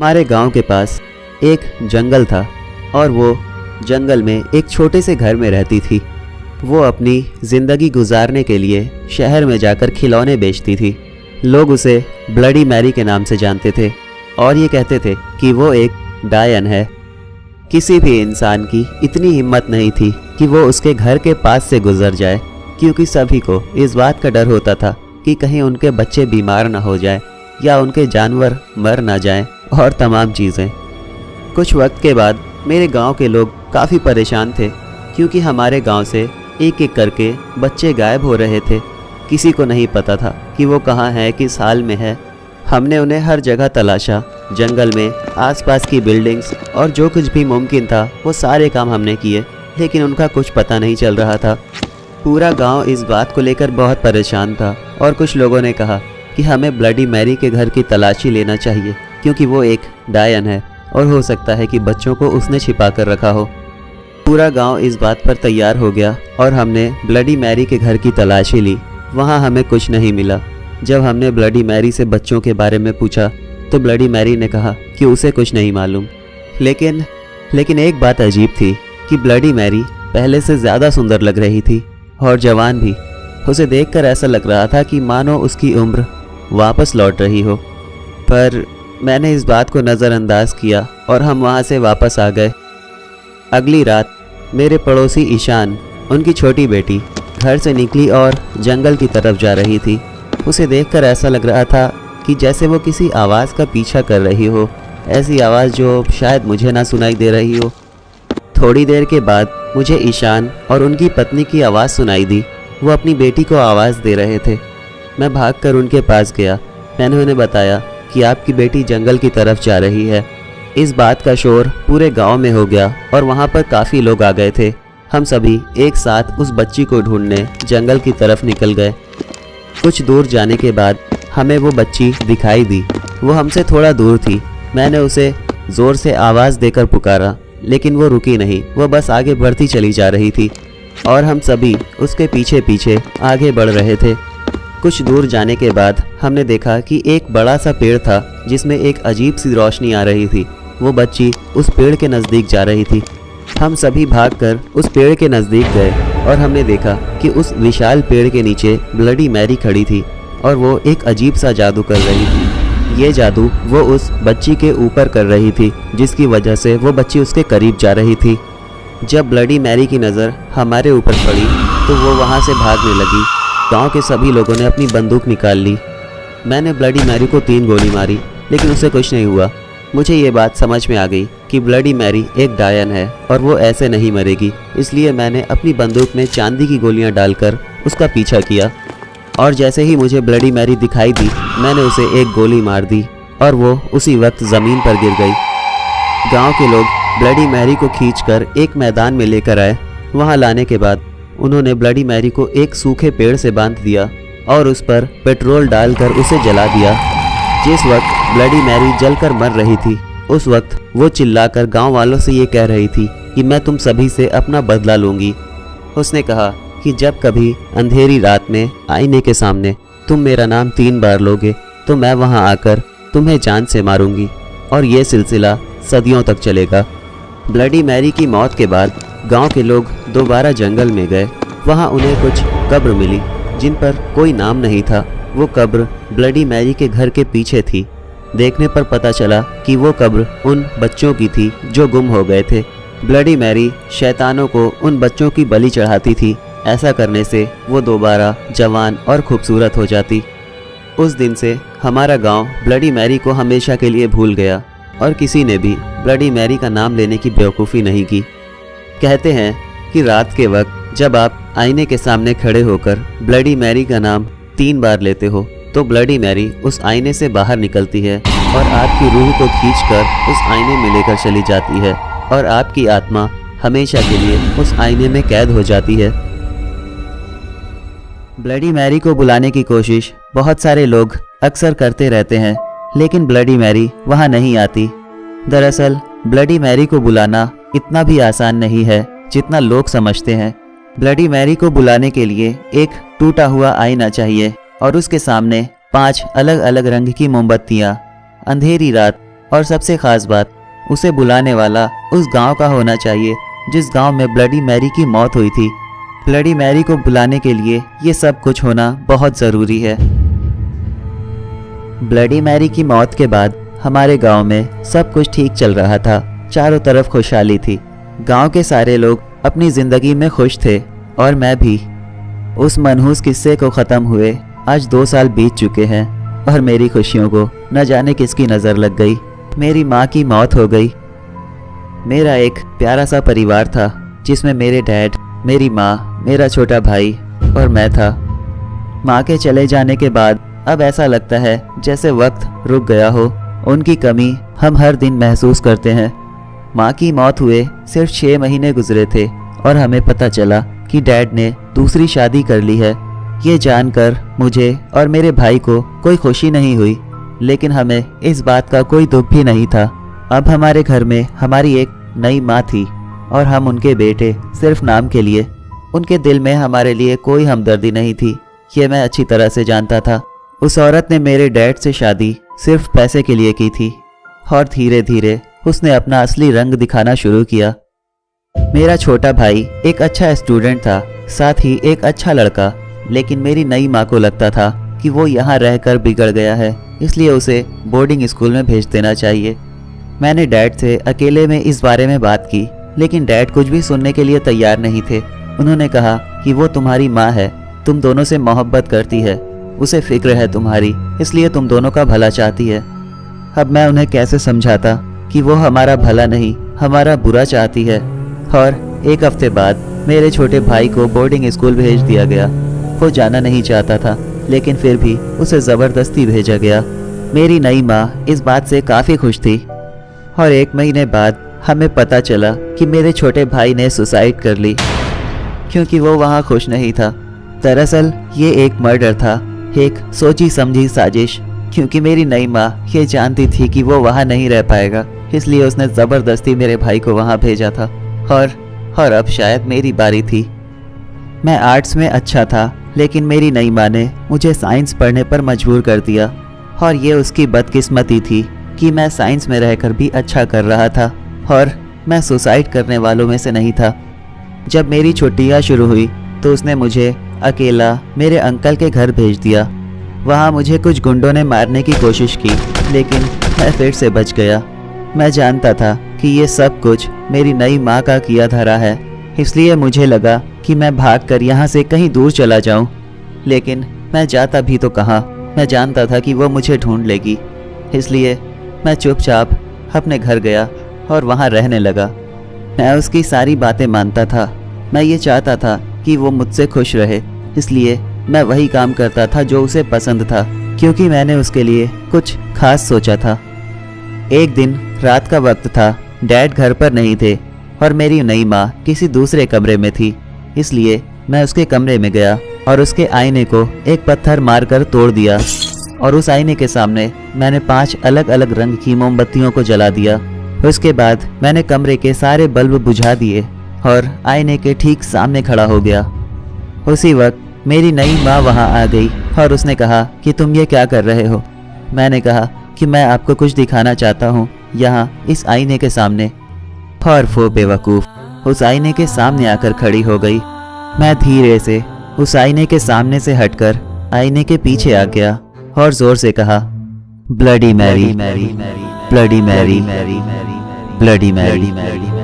हमारे गांव के पास एक जंगल था और वो जंगल में एक छोटे से घर में रहती थी। वो अपनी ज़िंदगी गुजारने के लिए शहर में जाकर खिलौने बेचती थी। लोग उसे ब्लडी मैरी के नाम से जानते थे और ये कहते थे कि वो एक डायन है। किसी भी इंसान की इतनी हिम्मत नहीं थी कि वो उसके घर के पास से गुजर जाए, क्योंकि सभी को इस बात का डर होता था कि कहीं उनके बच्चे बीमार ना हो जाए या उनके जानवर मर ना जाएं और तमाम चीज़ें। कुछ वक्त के बाद मेरे गांव के लोग काफ़ी परेशान थे, क्योंकि हमारे गांव से एक एक करके बच्चे गायब हो रहे थे। किसी को नहीं पता था कि वो कहाँ है, किस हाल में है। हमने उन्हें हर जगह तलाशा, जंगल में, आसपास की बिल्डिंग्स और जो कुछ भी मुमकिन था वो सारे काम हमने किए, लेकिन उनका कुछ पता नहीं चल रहा था। पूरा गांव इस बात को लेकर बहुत परेशान था और कुछ लोगों ने कहा कि हमें ब्लडी मैरी के घर की तलाशी लेना चाहिए, क्योंकि वो एक डायन है और हो सकता है कि बच्चों को उसने छिपा कर रखा हो। पूरा गांव इस बात पर तैयार हो गया और हमने ब्लडी मैरी के घर की तलाशी ली। वहां हमें कुछ नहीं मिला। जब हमने ब्लडी मैरी से बच्चों के बारे में पूछा तो ब्लडी मैरी ने कहा कि उसे कुछ नहीं मालूम। लेकिन एक बात अजीब थी कि ब्लडी मैरी पहले से ज़्यादा सुंदर लग रही थी और जवान भी। उसे देखकर ऐसा लग रहा था कि मानो उसकी उम्र वापस लौट रही हो। पर मैंने इस बात को नज़रअंदाज किया और हम वहाँ से वापस आ गए। अगली रात मेरे पड़ोसी ईशान, उनकी छोटी बेटी, घर से निकली और जंगल की तरफ जा रही थी। उसे देखकर ऐसा लग रहा था कि जैसे वो किसी आवाज़ का पीछा कर रही हो, ऐसी आवाज़ जो शायद मुझे ना सुनाई दे रही हो। थोड़ी देर के बाद मुझे ईशान और उनकी पत्नी की आवाज़ सुनाई दी। वो अपनी बेटी को आवाज़ दे रहे थे। मैं भागकर उनके पास गया। मैंने उन्हें बताया कि आपकी बेटी जंगल की तरफ जा रही है। इस बात का शोर पूरे गांव में हो गया और वहां पर काफ़ी लोग आ गए थे। हम सभी एक साथ उस बच्ची को ढूंढने जंगल की तरफ निकल गए। कुछ दूर जाने के बाद हमें वो बच्ची दिखाई दी। वो हमसे थोड़ा दूर थी। मैंने उसे ज़ोर से आवाज़ देकर पुकारा, लेकिन वो रुकी नहीं। वो बस आगे बढ़ती चली जा रही थी और हम सभी उसके पीछे पीछे आगे बढ़ रहे थे। कुछ दूर जाने के बाद हमने देखा कि एक बड़ा सा पेड़ था जिसमें एक अजीब सी रोशनी आ रही थी। वो बच्ची उस पेड़ के नज़दीक जा रही थी। हम सभी भागकर उस पेड़ के नज़दीक गए और हमने देखा कि उस विशाल पेड़ के नीचे ब्लडी मैरी खड़ी थी और वो एक अजीब सा जादू कर रही थी। ये जादू वो उस बच्ची के ऊपर कर रही थी, जिसकी वजह से वो बच्ची उसके करीब जा रही थी। जब ब्लडी मैरी की नज़र हमारे ऊपर पड़ी तो वो वहाँ से भागने लगी। गांव के सभी लोगों ने अपनी बंदूक निकाल ली। मैंने ब्लडी मैरी को 3 गोली मारी, लेकिन उसे कुछ नहीं हुआ। मुझे ये बात समझ में आ गई कि ब्लडी मैरी एक डायन है और वो ऐसे नहीं मरेगी। इसलिए मैंने अपनी बंदूक में चांदी की गोलियां डालकर उसका पीछा किया और जैसे ही मुझे ब्लडी मैरी दिखाई दी, मैंने उसे एक गोली मार दी और वो उसी वक्त ज़मीन पर गिर गई। गाँव के लोग ब्लडी मैरी को खींचकर एक मैदान में लेकर आए। वहाँ लाने के बाद उन्होंने ब्लडी मैरी को एक सूखे पेड़ से बांध दिया और उस पर पेट्रोल डालकर उसे जला दिया। जिस वक्त ब्लडी मैरी जलकर मर रही थी, उस वक्त वो चिल्लाकर गांव वालों से ये कह रही थी कि मैं तुम सभी से अपना बदला लूँगी। उसने कहा कि जब कभी अंधेरी रात में आईने के सामने तुम मेरा नाम 3 बार लोगे तो मैं वहाँ आकर तुम्हें जान से मारूंगी और ये सिलसिला सदियों तक चलेगा। ब्लडी मैरी की मौत के बाद गांव के लोग दोबारा जंगल में गए। वहां उन्हें कुछ कब्र मिली जिन पर कोई नाम नहीं था। वो कब्र ब्लडी मैरी के घर के पीछे थी। देखने पर पता चला कि वो कब्र उन बच्चों की थी जो गुम हो गए थे। ब्लडी मैरी शैतानों को उन बच्चों की बलि चढ़ाती थी। ऐसा करने से वो दोबारा जवान और खूबसूरत हो जाती। उस दिन से हमारा गाँव ब्लडी मैरी को हमेशा के लिए भूल गया और किसी ने भी ब्लडी मैरी का नाम लेने की बेवकूफ़ी नहीं की। कहते हैं कि रात के वक्त जब आप आईने के सामने खड़े होकर ब्लडी मैरी का नाम 3 बार लेते हो तो ब्लडी मैरी उस आईने से बाहर निकलती है और आपकी रूह को खींचकर उस आईने में लेकर चली जाती है और आपकी आत्मा हमेशा के लिए उस आईने में कैद हो जाती है। ब्लडी मैरी को बुलाने की कोशिश बहुत सारे लोग अक्सर करते रहते हैं, लेकिन ब्लडी मैरी वहाँ नहीं आती। दरअसल ब्लडी मैरी को बुलाना इतना भी आसान नहीं है जितना लोग समझते हैं। ब्लडी मैरी को बुलाने के लिए एक टूटा हुआ आईना चाहिए और उसके सामने 5 अलग अलग रंग की मोमबत्तियाँ। अंधेरी रात और सबसे ख़ास बात, उसे बुलाने वाला उस गांव का होना चाहिए जिस गांव में ब्लडी मैरी की मौत हुई थी। ब्लडी मैरी को बुलाने के लिए ये सब कुछ होना बहुत ज़रूरी है। ब्लडी मैरी की मौत के बाद हमारे गांव में सब कुछ ठीक चल रहा था। चारों तरफ खुशहाली थी। गांव के सारे लोग अपनी ज़िंदगी में खुश थे और मैं भी। उस मनहूस किस्से को ख़त्म हुए आज 2 साल बीत चुके हैं और मेरी खुशियों को न जाने किसकी नज़र लग गई। मेरी माँ की मौत हो गई। मेरा एक प्यारा सा परिवार था जिसमें मेरे डैड, मेरी माँ, मेरा छोटा भाई और मैं था। माँ के चले जाने के बाद अब ऐसा लगता है जैसे वक्त रुक गया हो। उनकी कमी हम हर दिन महसूस करते हैं। माँ की मौत हुए सिर्फ 6 महीने गुजरे थे और हमें पता चला कि डैड ने दूसरी शादी कर ली है। ये जानकर मुझे और मेरे भाई को कोई खुशी नहीं हुई, लेकिन हमें इस बात का कोई दुख भी नहीं था। अब हमारे घर में हमारी एक नई माँ थी और हम उनके बेटे सिर्फ नाम के लिए। उनके दिल में हमारे लिए कोई हमदर्दी नहीं थी, ये मैं अच्छी तरह से जानता था। उस औरत ने मेरे डैड से शादी सिर्फ पैसे के लिए की थी और धीरे धीरे उसने अपना असली रंग दिखाना शुरू किया। मेरा छोटा भाई एक अच्छा स्टूडेंट था, साथ ही एक अच्छा लड़का, लेकिन मेरी नई माँ को लगता था कि वो यहाँ रहकर बिगड़ गया है, इसलिए उसे बोर्डिंग स्कूल में भेज देना चाहिए। मैंने डैड से अकेले में इस बारे में बात की, लेकिन डैड कुछ भी सुनने के लिए तैयार नहीं थे। उन्होंने कहा कि वो तुम्हारी माँ है, तुम दोनों से मोहब्बत करती है, उसे फिक्र है तुम्हारी, इसलिए तुम दोनों का भला चाहती है। अब मैं उन्हें कैसे समझाता कि वो हमारा भला नहीं, हमारा बुरा चाहती है। और एक हफ्ते बाद मेरे छोटे भाई को बोर्डिंग स्कूल भेज दिया गया। वो जाना नहीं चाहता था, लेकिन फिर भी उसे ज़बरदस्ती भेजा गया। मेरी नई माँ इस बात से काफ़ी खुश थी और 1 महीने बाद हमें पता चला कि मेरे छोटे भाई ने सुसाइड कर ली, क्योंकि वो वहाँ खुश नहीं था। दरअसल ये एक मर्डर था, एक सोची समझी साजिश, क्योंकि मेरी नई माँ ये जानती थी कि वो वहाँ नहीं रह पाएगा, इसलिए उसने ज़बरदस्ती मेरे भाई को वहाँ भेजा था। और अब शायद मेरी बारी थी। मैं आर्ट्स में अच्छा था, लेकिन मेरी नई माँ ने मुझे साइंस पढ़ने पर मजबूर कर दिया और ये उसकी बदकिस्मती थी कि मैं साइंस में रहकर भी अच्छा कर रहा था और मैं सुसाइड करने वालों में से नहीं था। जब मेरी छुट्टियाँ शुरू हुई तो उसने मुझे अकेला मेरे अंकल के घर भेज दिया। वहाँ मुझे कुछ गुंडों ने मारने की कोशिश की, लेकिन मैं फिर से बच गया। मैं जानता था कि ये सब कुछ मेरी नई माँ का किया धरा है, इसलिए मुझे लगा कि मैं भागकर यहाँ से कहीं दूर चला जाऊँ, लेकिन मैं जाता भी तो कहाँ। मैं जानता था कि वो मुझे ढूंढ लेगी, इसलिए मैं चुपचाप अपने घर गया और वहाँ रहने लगा। मैं उसकी सारी बातें मानता था। मैं ये चाहता था कि वो मुझसे खुश रहे, इसलिए मैं वही काम करता था जो उसे पसंद था, क्योंकि मैंने उसके लिए कुछ खास सोचा था। एक दिन रात का वक्त था, डैड घर पर नहीं थे और मेरी नई माँ किसी दूसरे कमरे में थी, इसलिए मैं उसके कमरे में गया और उसके आईने को एक पत्थर मारकर तोड़ दिया और उस आईने के सामने मैंने 5 अलग अलग रंग की मोमबत्तियों को जला दिया। उसके बाद मैंने कमरे के सारे बल्ब बुझा दिए और आईने के ठीक सामने खड़ा हो गया। उसी वक्त मेरी नई माँ वहाँ आ गई और उसने कहा कि तुम ये क्या कर रहे हो। मैंने कहा कि मैं आपको कुछ दिखाना चाहता हूँ यहाँ इस आईने के सामने। और वो बेवकूफ़ उस आईने के सामने आकर खड़ी हो गई। मैं धीरे से उस आईने के सामने से हटकर आईने के पीछे आ गया और जोर से कहा, bloody Mary, bloody Mary, bloody Mary.